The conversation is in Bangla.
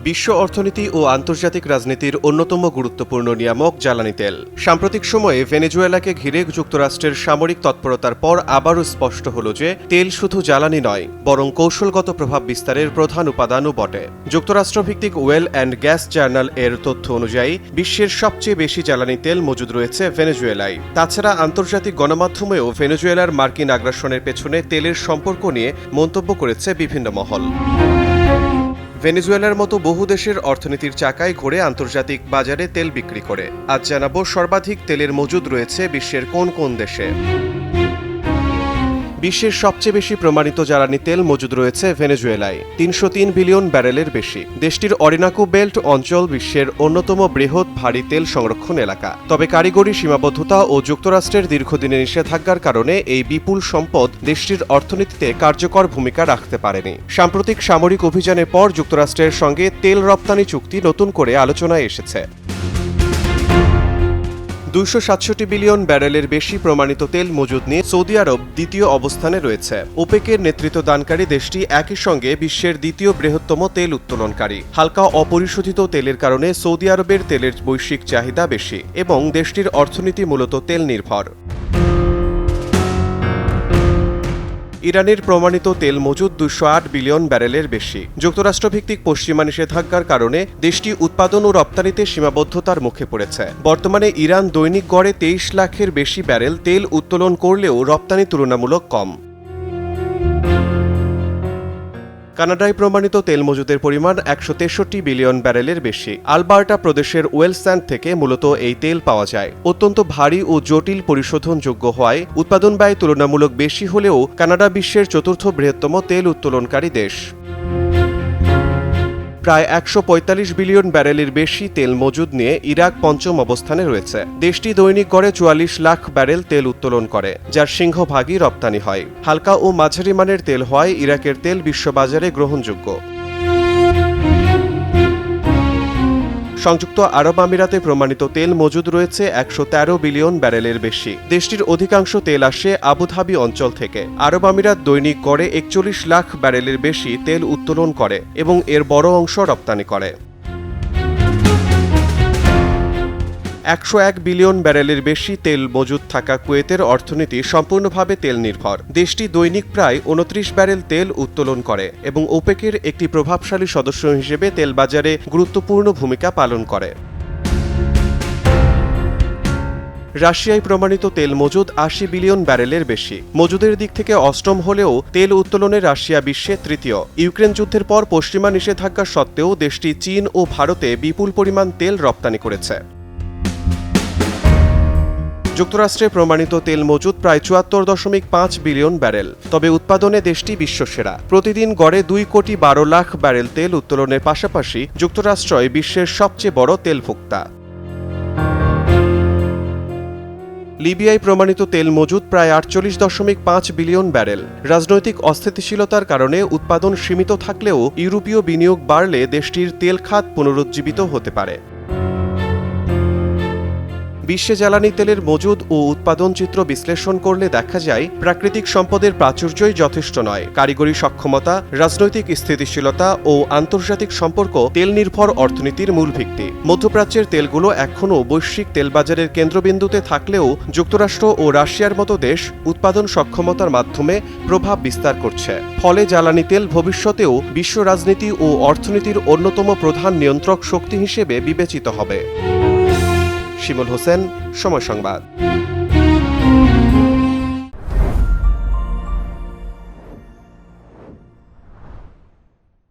বিশ্ব অর্থনীতি ও আন্তর্জাতিক রাজনীতির অন্যতম গুরুত্বপূর্ণ নিয়ামক জ্বালানি তেল। সাম্প্রতিক সময়ে ভেনেজুয়েলাকে ঘিরে যুক্তরাষ্ট্রের সামরিক তৎপরতার পর আবারও স্পষ্ট হল যে তেল শুধু জ্বালানি নয়, বরং কৌশলগত প্রভাব বিস্তারের প্রধান উপাদানও বটে। যুক্তরাষ্ট্রভিত্তিক ওয়েল অ্যান্ড গ্যাস জার্নাল এর তথ্য অনুযায়ী বিশ্বের সবচেয়ে বেশি জ্বালানি তেল মজুদ রয়েছে ভেনেজুয়েলায়। তাছাড়া আন্তর্জাতিক গণমাধ্যমেও ভেনেজুয়েলার মার্কিন আগ্রাসনের পেছনে তেলের সম্পর্ক নিয়ে মন্তব্য করেছে বিভিন্ন মহল। ভেনেজুয়েলার মতো বহু দেশের অর্থনীতির চাকায় ঘুরে আন্তর্জাতিক বাজারে তেল বিক্রি করে। আজ জানাবো সর্বাধিক তেলের মজুদ রয়েছে বিশ্বের কোন কোন দেশে। বিশ্বের সবচেয়ে বেশি প্রমাণিত জ্বালানি তেল মজুদ রয়েছে ভেনেজুয়েলায়, ৩০৩ বিলিয়ন ব্যারেলের বেশি। দেশটির অরিনাকো বেল্ট অঞ্চল বিশ্বের অন্যতম বৃহৎ ভারী তেল সংরক্ষণ এলাকা। তবে কারিগরি সীমাবদ্ধতা ও যুক্তরাষ্ট্রের দীর্ঘদিনের নিষেধাজ্ঞার কারণে এই বিপুল সম্পদ দেশটির অর্থনীতিতে কার্যকর ভূমিকা রাখতে পারেনি। সাম্প্রতিক সামরিক অভিযানের পর যুক্তরাষ্ট্রের সঙ্গে তেল রপ্তানি চুক্তি নতুন করে আলোচনায় এসেছে। ২৬৭ বিলিয়ন ব্যারেলের বেশি প্রমাণিত তেল মজুদ নিয়ে সৌদি আরব দ্বিতীয় অবস্থানে রয়েছে। ওপেকের নেতৃত্বদানকারী দেশটি একই সঙ্গে বিশ্বের দ্বিতীয় বৃহত্তম তেল উত্তোলনকারী। হালকা অপরিশোধিত তেলের কারণে সৌদি আরবের তেলের বৈশ্বিক চাহিদা বেশি এবং দেশটির অর্থনীতি মূলত তেল নির্ভর। ইরানের প্রমাণিত তেল মজুদ ২০৮ বিলিয়ন ব্যারেলের বেশি। যুক্তরাষ্ট্রভিত্তিক পশ্চিমা নিষেধাজ্ঞার কারণে দেশটি উৎপাদন ও রপ্তানিতে সীমাবদ্ধতার মুখে পড়েছে। বর্তমানে ইরান দৈনিক গড়ে ২৩ লাখের বেশি ব্যারেল তেল উত্তোলন করলেও রপ্তানি তুলনামূলক কম। কানাডায় প্রমাণিত তেল মজুদের পরিমাণ ১৬৩ বিলিয়ন ব্যারেলের বেশি। আলবার্টা প্রদেশের ওয়েল স্যান্ড থেকে মূলত এই তেল পাওয়া যায়। অত্যন্ত ভারী ও জটিল পরিশোধনযোগ্য হওয়ায় উৎপাদন ব্যয় তুলনামূলক বেশি হলেও কানাডা বিশ্বের চতুর্থ বৃহত্তম তেল উত্তোলনকারী দেশ। প্রায় ১৪৫ বিলিয়ন ব্যারেলের বেশি তেল মজুদ নিয়ে ইরাক পঞ্চম অবস্থানে রয়েছে। দেশটি দৈনিক গড়ে ৪৪ লাখ ব্যারেল তেল উত্তোলন করে, যার সিংহভাগই রপ্তানি হয়। হালকা ও মাঝারি মানের তেল হওয়ায় ইরাকের তেল বিশ্ববাজারে গ্রহণযোগ্য। সংযুক্ত আরব আমিরাতে প্রমাণিত তেল মজুদ রয়েছে ১১৩ বিলিয়ন ব্যারেলের বেশি। দেশটির অধিকাংশ তেল আসে আবুধাবি অঞ্চল থেকে। আরব আমিরাত দৈনিক গড়ে ৪১ লাখ ব্যারেলের বেশি তেল উত্তোলন করে এবং এর বড় অংশ রপ্তানি করে। ১০১ বিলিয়ন ব্যারেলের বেশি তেল মজুদ থাকা কুয়েতের অর্থনীতি সম্পূর্ণভাবে তেল নির্ভর। দেশটি দৈনিক প্রায় ২৯ ব্যারেল তেল উত্তোলন করে এবং ওপেকের একটি প্রভাবশালী সদস্য হিসেবে তেল বাজারে গুরুত্বপূর্ণ ভূমিকা পালন করে। রাশিয়ায় প্রমাণিত তেল মজুদ ৮০ বিলিয়ন ব্যারেলের বেশি। মজুদের দিক থেকে অষ্টম হলেও তেল উত্তোলনে রাশিয়া বিশ্বে তৃতীয়। ইউক্রেন যুদ্ধের পর পশ্চিমা নিষেধাজ্ঞা সত্ত্বেও দেশটি চীন ও ভারতে বিপুল পরিমাণ তেল রপ্তানি করেছে। যুক্তরাষ্ট্রে প্রমাণিত তেল মজুদ প্রায় ৭৪.৫ বিলিয়ন ব্যারেল। তবে উৎপাদনে দেশটি বিশ্বসেরা। প্রতিদিন গড়ে ২,১২,০০,০০০ ব্যারেল তেল উত্তোলনের পাশাপাশি যুক্তরাষ্ট্রই বিশ্বের সবচেয়ে বড় তেল ভোক্তা। লিবিয়ায় প্রমাণিত তেল মজুদ প্রায় ৪৮.৫ বিলিয়ন ব্যারেল। রাজনৈতিক অস্থিতিশীলতার কারণে উৎপাদন সীমিত থাকলেও ইউরোপীয় বিনিয়োগ বাড়লে দেশটির তেল খাত পুনরুজ্জীবিত হতে পারে। বিশ্বে জ্বালানি তেলের মজুদ ও উৎপাদন চিত্র বিশ্লেষণ করলে দেখা যায় প্রাকৃতিক সম্পদের প্রাচুর্যই যথেষ্ট নয়। কারিগরি সক্ষমতা, রাজনৈতিক স্থিতিশীলতা ও আন্তর্জাতিক সম্পর্ক তেল নির্ভর অর্থনীতির মূল ভিত্তি। মধ্যপ্রাচ্যের তেলগুলো এখনও বৈশ্বিক তেলবাজারের কেন্দ্রবিন্দুতে থাকলেও যুক্তরাষ্ট্র ও রাশিয়ার মতো দেশ উৎপাদন সক্ষমতার মাধ্যমে প্রভাব বিস্তার করছে। ফলে জ্বালানি তেল ভবিষ্যতেও বিশ্ব রাজনীতি ও অর্থনীতির অন্যতম প্রধান নিয়ন্ত্রক শক্তি হিসেবে বিবেচিত হবে। শিমুল হোসেন, সময় সংবাদ।